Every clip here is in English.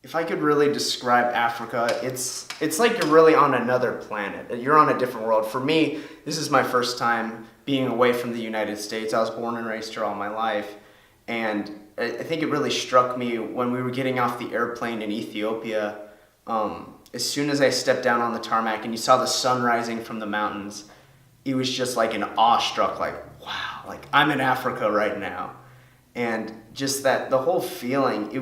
If I could really describe Africa, it's like you're really on another planet. You're on a different world. For me, this is my first time being away from the United States. I was born and raised here all my life, and I think it really struck me when we were getting off the airplane in Ethiopia. As soon as I stepped down on the tarmac and you saw the sun rising from the mountains, it was just like an awestruck, like, wow, like I'm in Africa right now. And just that, the whole feeling, it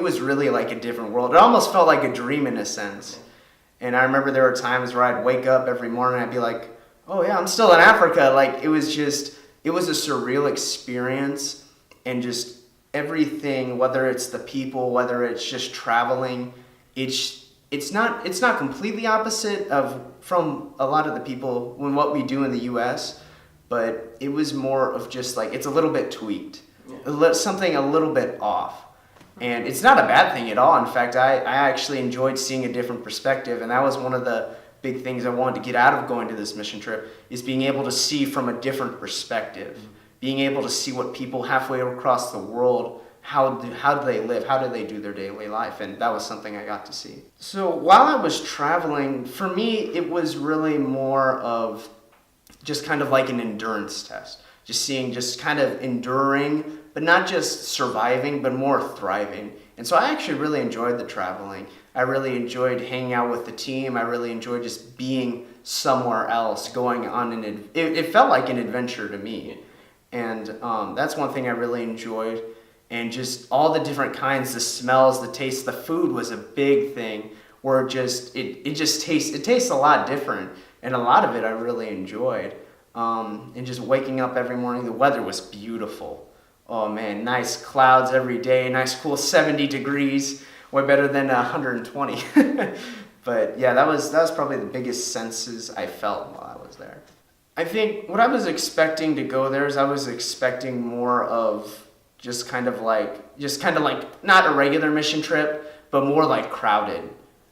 was really like a different world. It almost felt like a dream in a sense. And I remember there were times where I'd wake up every morning and I'd be like, oh yeah, I'm still in Africa. Like it was a surreal experience, and just everything, whether it's the people, whether it's just traveling, it's not completely opposite from a lot of the people when what we do in the US, but it was more of just like, it's a little bit tweaked. Something a little bit off. And it's not a bad thing at all. In fact, I actually enjoyed seeing a different perspective, and that was one of the big things I wanted to get out of going to this mission trip, is being able to see from a different perspective, being able to see what people halfway across the world, how do they live, how do they do their daily life, and that was something I got to see. So while I was traveling, for me, it was really more of just kind of like an endurance test. Just kind of enduring, but not just surviving, but more thriving. And so I actually really enjoyed the traveling. I really enjoyed hanging out with the team. I really enjoyed just being somewhere else, going on it felt like an adventure to me. And that's one thing I really enjoyed. And just all the different kinds, the smells, the taste, the food was a big thing, where it tastes a lot different. And a lot of it I really enjoyed. And just waking up every morning, the weather was beautiful. Oh man, nice clouds every day, nice cool 70 degrees, way better than 120. But yeah, that was probably the biggest senses I felt while I was there. I think what I was expecting to go there is I was expecting more of just kind of like not a regular mission trip, but more like crowded,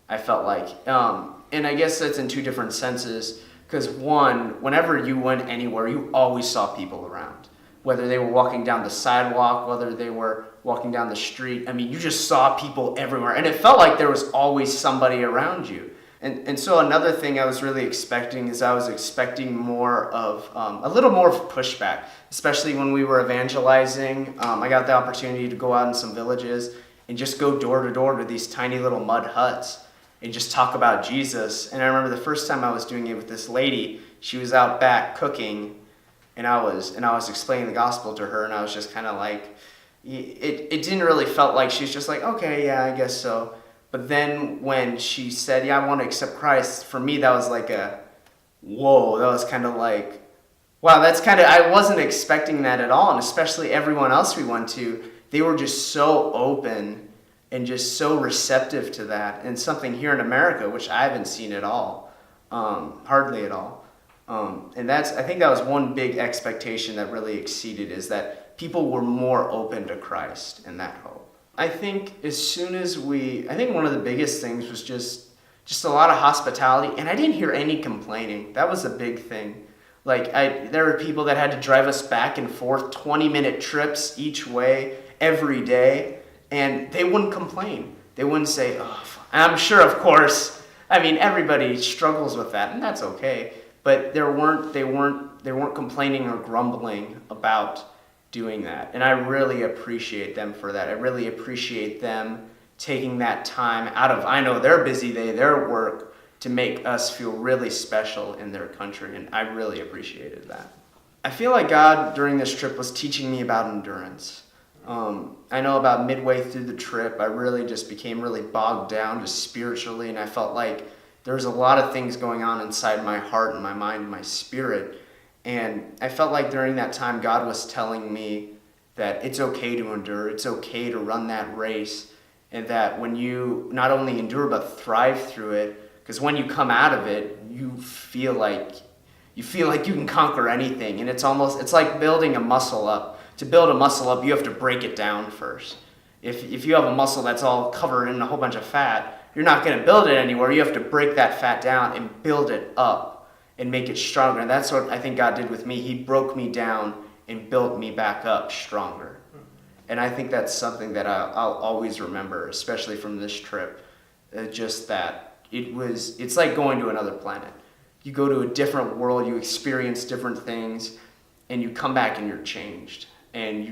I felt like. And I guess that's in two different senses. Because one, whenever you went anywhere, you always saw people around. Whether they were walking down the sidewalk, whether they were walking down the street. I mean, you just saw people everywhere. And it felt like there was always somebody around you. And so another thing I was really expecting is I was expecting more of, a little more of pushback. Especially when we were evangelizing. I got the opportunity to go out in some villages and just go door to door to these tiny little mud huts and just talk about Jesus. And I remember the first time I was doing it with this lady, she was out back cooking, and I was explaining the gospel to her, and I was just kind of like, it didn't really felt like, she was just like, okay, yeah, I guess so. But then when she said, yeah, I want to accept Christ, for me that was like whoa, that was kind of like, wow, I wasn't expecting that at all. And especially everyone else we went to, they were just so open and just so receptive to that, and something here in America which I haven't seen at all, hardly at all. And I think that was one big expectation that really exceeded, is that people were more open to Christ and that hope. I think one of the biggest things was just a lot of hospitality, and I didn't hear any complaining. That was a big thing. Like there were people that had to drive us back and forth 20-minute trips each way every day. And they wouldn't complain. They wouldn't say, oh, I'm sure, of course. I mean, everybody struggles with that, and that's okay. But they weren't complaining or grumbling about doing that. And I really appreciate them for that. I really appreciate them taking that time out of, I know, their busy day, their work, to make us feel really special in their country. And I really appreciated that. I feel like God, during this trip, was teaching me about endurance. I know about midway through the trip, I really just became really bogged down just spiritually, and I felt like there was a lot of things going on inside my heart and my mind and my spirit. And I felt like during that time, God was telling me that it's okay to endure, it's okay to run that race, and that when you not only endure but thrive through it, because when you come out of it, you feel like you can conquer anything. And it's like building a muscle up. To build a muscle up, you have to break it down first. If you have a muscle that's all covered in a whole bunch of fat, you're not going to build it anywhere. You have to break that fat down and build it up and make it stronger. And that's what I think God did with me. He broke me down and built me back up stronger. And I think that's something that I'll always remember, especially from this trip. Just that it's like going to another planet. You go to a different world, you experience different things, and you come back and you're changed. And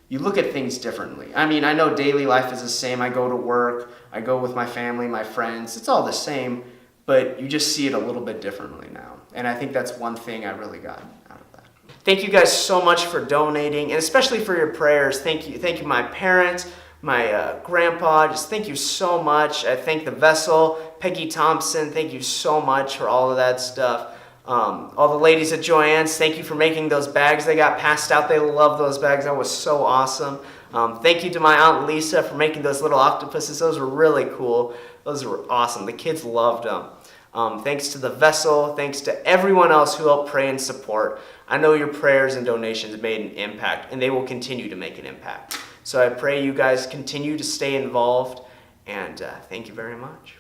you look at things differently. I mean, I know daily life is the same. I go to work, I go with my family, my friends. It's all the same, but you just see it a little bit differently now. And I think that's one thing I really got out of that. Thank you guys so much for donating, and especially for your prayers. Thank you, my parents, my grandpa. Just thank you so much. I thank the vessel, Peggy Thompson. Thank you so much for all of that stuff. All the ladies at Joann's, thank you for making those bags. They got passed out. They love those bags. That was so awesome. Thank you to my Aunt Lisa for making those little octopuses. Those were really cool. Those were awesome. The kids loved them. Thanks to the vessel. Thanks to everyone else who helped pray and support. I know your prayers and donations made an impact, and they will continue to make an impact. So I pray you guys continue to stay involved, and thank you very much.